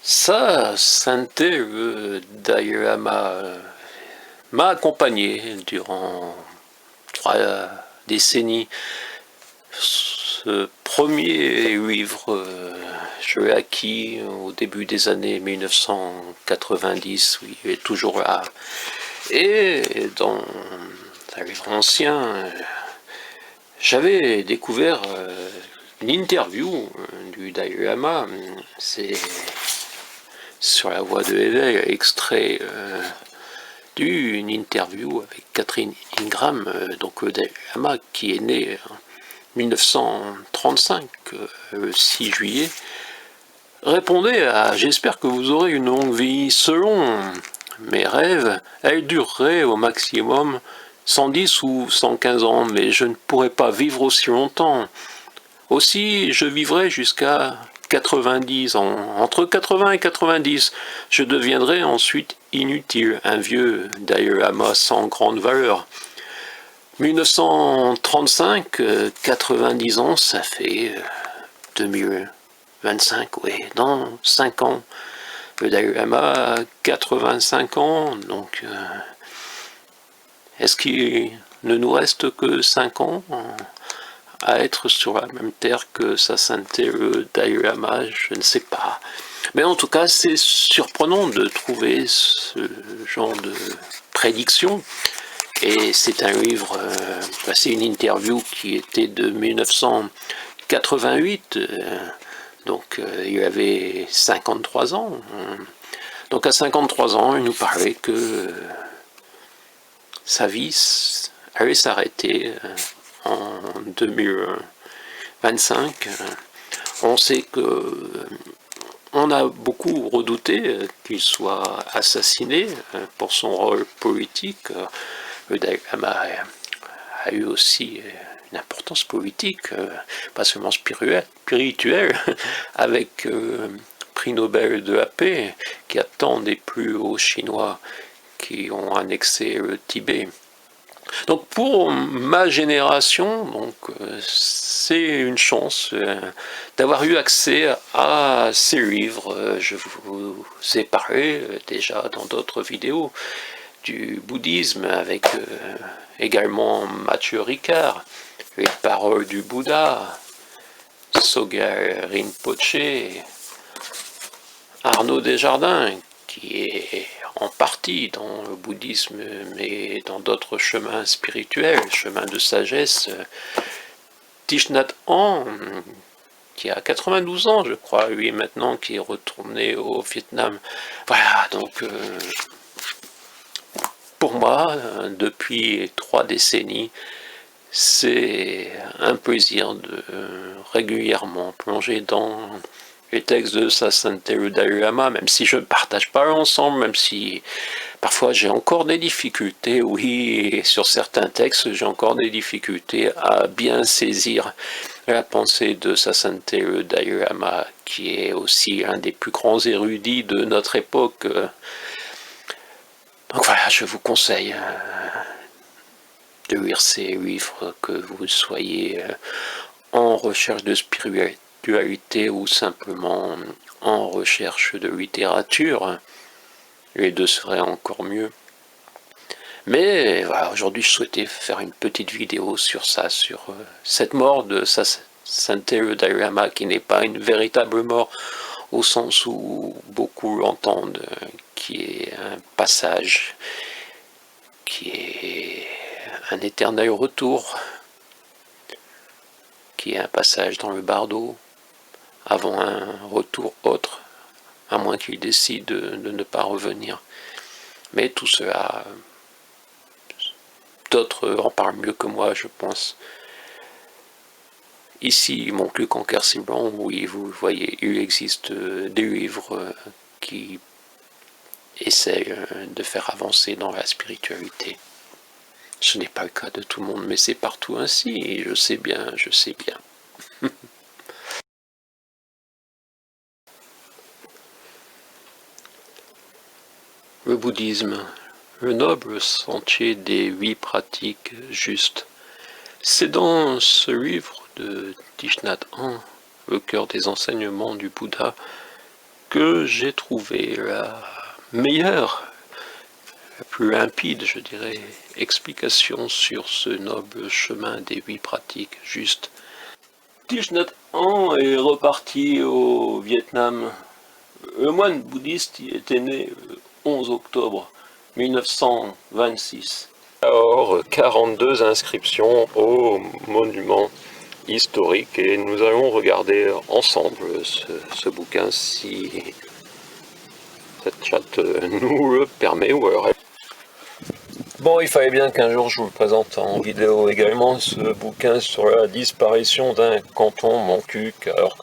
Ça, Santé Dayama m'a accompagné durant 3 décennies. Ce premier livre, je l'ai acquis au début des années 1990, oui, il est toujours là. Et dans un livre ancien, j'avais découvert une interview du Dalai Lama. C'est sur la voie de l'éveil, extrait d'une interview avec Catherine Ingram, donc le Dalai Lama, qui est né en 1935, le 6 juillet, répondait à « J'espère que vous aurez une longue vie. Selon mes rêves, elle durerait au maximum 110 ou 115 ans, mais je ne pourrais pas vivre aussi longtemps. Aussi, je vivrai jusqu'à 90 ans. Entre 80 et 90, je deviendrai ensuite inutile, un vieux Dalai Lama sans grande valeur. 1935, 90 ans, ça fait 2025, oui, dans 5 ans. Le Dalai Lama a 85 ans, donc est-ce qu'il ne nous reste que 5 ans à être sur la même terre que sa sainteté le Dalai Lama, je ne sais pas. Mais en tout cas, c'est surprenant de trouver ce genre de prédiction. Et c'est un livre, c'est une interview qui était de 1988, donc il avait 53 ans. Donc à 53 ans, il nous parlait que sa vie allait s'arrêter en 2025. On sait que on a beaucoup redouté qu'il soit assassiné pour son rôle politique. Le Dalai Lama a eu aussi une importance politique, pas seulement spirituelle, avec le prix Nobel de la paix, qui a tant déplu aux Chinois qui ont annexé le Tibet. Donc pour ma génération, c'est une chance d'avoir eu accès à ces livres. Je vous ai parlé déjà dans d'autres vidéos du bouddhisme avec également Mathieu Ricard, les paroles du Bouddha, Sogyal Rinpoche, Arnaud Desjardins, qui est en partie dans le bouddhisme, mais dans d'autres chemins spirituels, chemins de sagesse. Thich Nhat Hanh, qui a 92 ans, je crois, lui maintenant, qui est retourné au Vietnam. Voilà, donc pour moi, depuis 3 décennies, c'est un plaisir de régulièrement plonger dans les textes de sa sainteté le Dalai Lama, même si je ne partage pas l'ensemble, même si parfois j'ai encore des difficultés, oui, sur certains textes, j'ai encore des difficultés à bien saisir la pensée de sa sainteté le Dalai Lama, qui est aussi un des plus grands érudits de notre époque. Donc voilà, je vous conseille de lire ces livres, que vous soyez en recherche de spiritualité ou simplement en recherche de littérature. Les deux seraient encore mieux. Mais voilà, aujourd'hui je souhaitais faire une petite vidéo sur ça, sur cette mort de sa sainteté le Dalai Lama, qui n'est pas une véritable mort au sens où beaucoup l'entendent, qui est un passage, qui est un éternel retour, qui est un passage dans le bardo, avant un retour autre, à moins qu'il décide de ne pas revenir. Mais tout cela, d'autres en parlent mieux que moi, je pense. Ici, mon Luc en Quercy-Blanc, oui, vous voyez, il existe des livres qui essayent de faire avancer dans la spiritualité. Ce n'est pas le cas de tout le monde, mais c'est partout ainsi, et je sais bien, je sais bien. Le bouddhisme, le noble sentier des 8 pratiques justes. C'est dans ce livre de Thich Nhat Hanh, le cœur des enseignements du Bouddha, que j'ai trouvé la meilleure, la plus limpide, je dirais, explication sur ce noble chemin des 8 pratiques justes. Thich Nhat Hanh est reparti au Vietnam. Le moine bouddhiste y était né le 11 octobre 1926. Alors, 42 inscriptions au monument historique et nous allons regarder ensemble ce bouquin si cette chatte nous le permet ou alors. Bon, il fallait bien qu'un jour je vous le présente en vidéo également, ce bouquin sur la disparition d'un canton Montcuq, alors